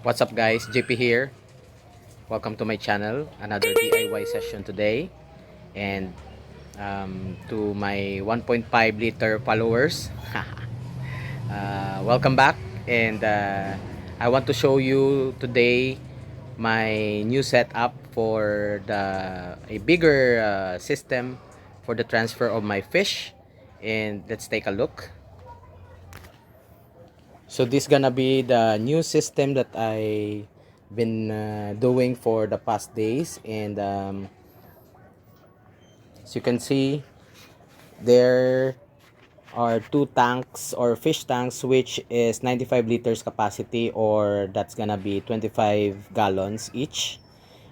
What's up guys, JP here. Welcome to my channel. Another DIY session today. And to my 1.5 liter followers, welcome back. And I want to show you today my new setup for a bigger system for the transfer of my fish. And let's take a look. So this gonna be the new system that I been doing for the past days, and as you can see, there are two tanks or fish tanks, which is 95 liters capacity, or that's gonna be 25 gallons each.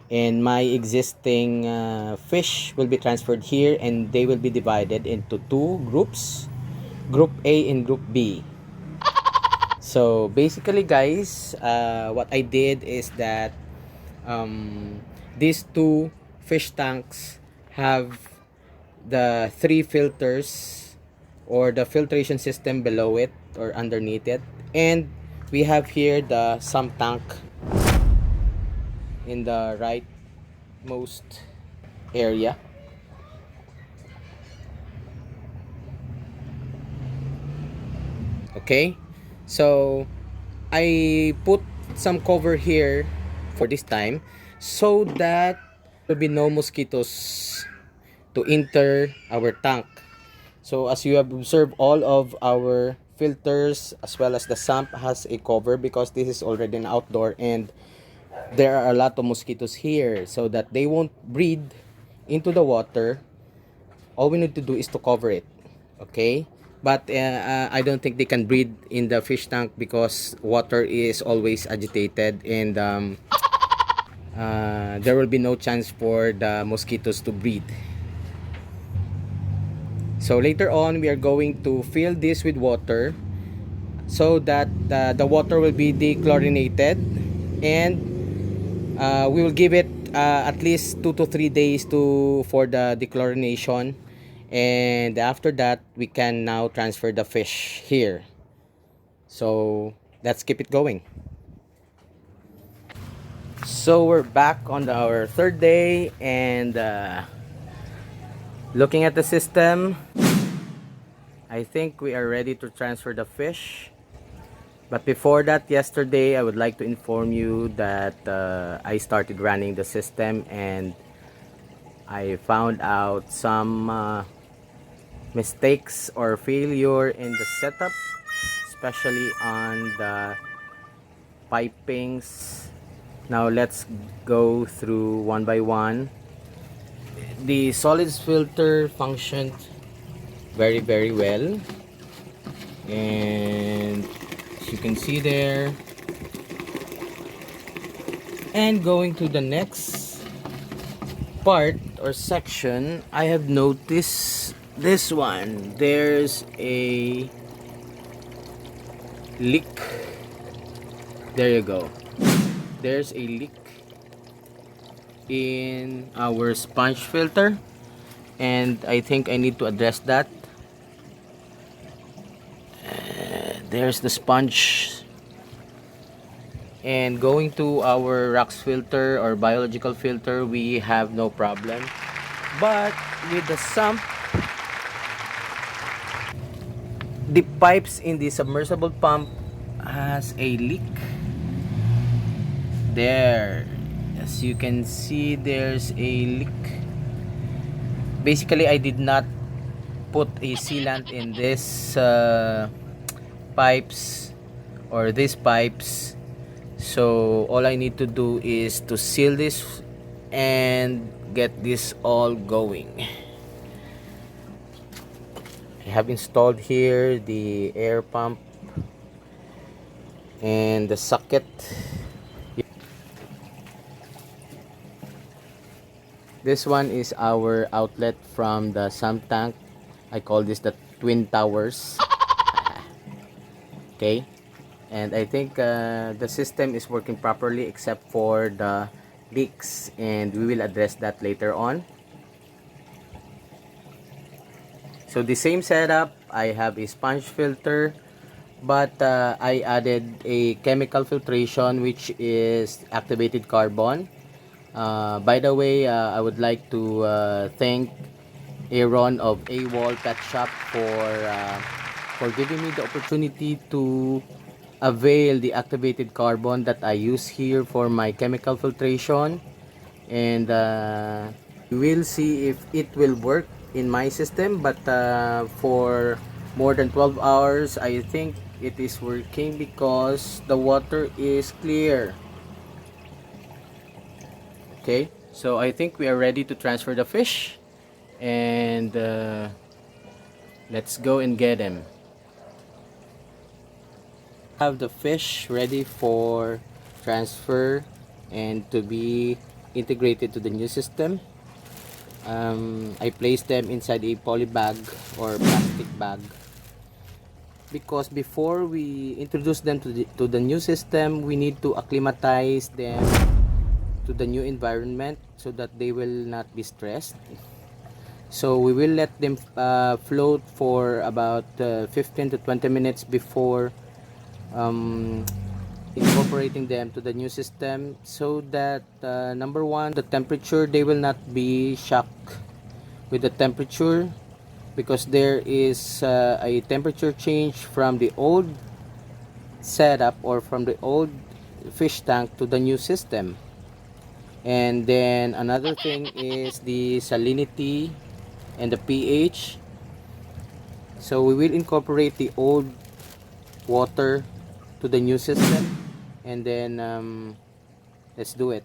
And my existing fish will be transferred here, and they will be divided into two groups, group A and group B. So basically guys, what I did is that um, these two fish tanks have the three filters or the filtration system below it or underneath it, and we have here the sump tank in the rightmost area. Okay, so I put some cover here for this time so that there will be no mosquitoes to enter our tank. So as you have observed, all of our filters as well as the sump has a cover because this is already an outdoor, and there are a lot of mosquitoes here, so that they won't breed into the water. All we need to do is to cover it. Okay, but I don't think they can breed in the fish tank because water is always agitated, and there will be no chance for the mosquitoes to breed. So later on, we are going to fill this with water so that the water will be dechlorinated, and we will give it at least 2 to 3 days for the dechlorination, and after that we can now transfer the fish here. So let's keep it going. So we're back on our third day, and looking at the system, I think we are ready to transfer the fish. But before that, yesterday, I would like to inform you that I started running the system, and I found out some mistakes or failure in the setup, especially on the pipings. Now let's go through one by one. The solids filter functioned very well, and as you can see there. And going to the next part or section, I have noticed this one. There's a leak. There you go. There's a leak in our sponge filter, and I think I need to address that. There's the sponge. And going to our rocks filter or biological filter, we have no problem. But with the sump, the pipes in the submersible pump has a leak. There, as you can see, there's a leak. Basically, I did not put a sealant in this pipes or these pipes. So all I need to do is to seal this and get this all going. I have installed here the air pump and the socket. This one is our outlet from the sump tank. I call this the twin towers. Okay, and I think the system is working properly except for the leaks, and we will address that later on. So the same setup, I have a sponge filter, but I added a chemical filtration, which is activated carbon. By the way, I would like to thank Aaron of AWOL Pet Shop for giving me the opportunity to avail the activated carbon that I use here for my chemical filtration. And we will see if it will work in my system, but for more than 12 hours I think it is working because the water is clear. Okay, so I think we are ready to transfer the fish, and let's go and get them. Have the fish ready for transfer and to be integrated to the new system. I place them inside a poly bag or plastic bag because before we introduce them to the new system, we need to acclimatize them to the new environment so that they will not be stressed. So we will let them float for about 15 to 20 minutes before um, incorporating them to the new system, so that number one, the temperature, they will not be shocked with the temperature, because there is a temperature change from the old setup or from the old fish tank to the new system. And then another thing is the salinity and the pH. So we will incorporate the old water to the new system, and then let's do it.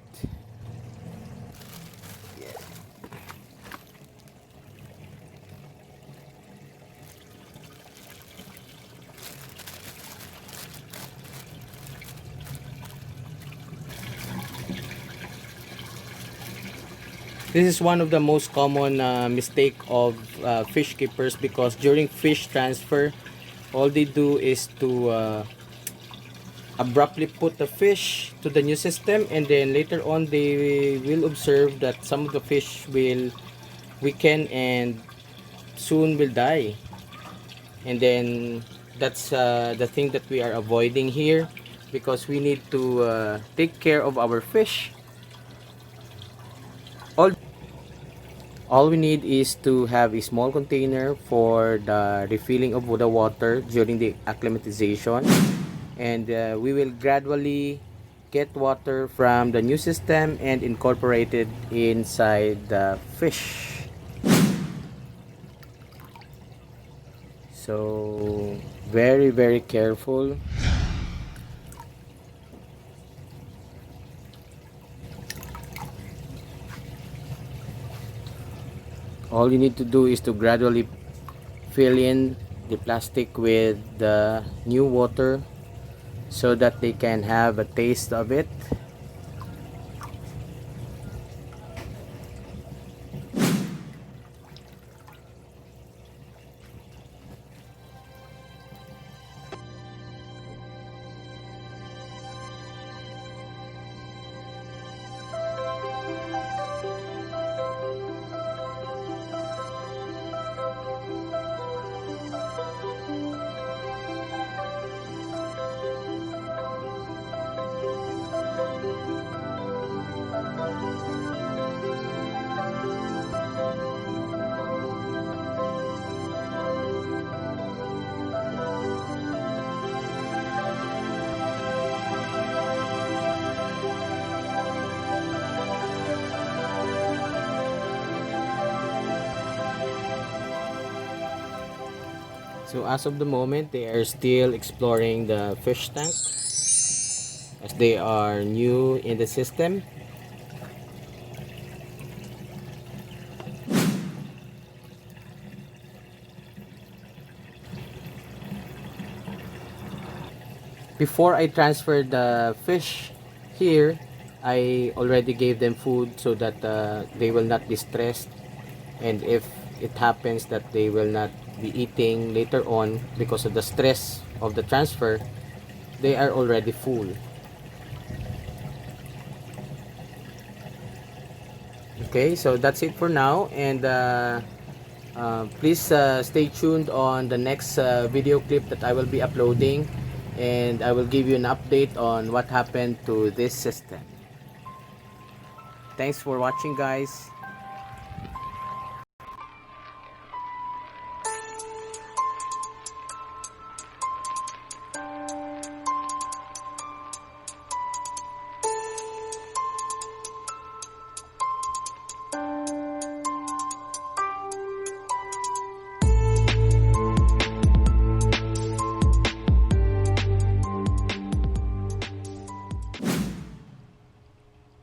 This is one of the most common mistake of fish keepers, because during fish transfer, all they do is to abruptly put the fish to the new system, and then later on they will observe that some of the fish will weaken and soon will die. And then that's the thing that we are avoiding here, because we need to take care of our fish. All we need is to have a small container for the refilling of the water during the acclimatization, and we will gradually get water from the new system and incorporate it inside the fish. So very careful. All you need to do is to gradually fill in the plastic with the new water so that they can have a taste of it. So as of the moment, they are still exploring the fish tank as they are new in the system. Before I transfer the fish here, I already gave them food so that they will not be stressed, and if it happens that they will not be eating later on because of the stress of the transfer, they are already full. Okay, so that's it for now, and Please stay tuned on the next video clip that I will be uploading, and I will give you an update on what happened to this system. Thanks for watching, guys.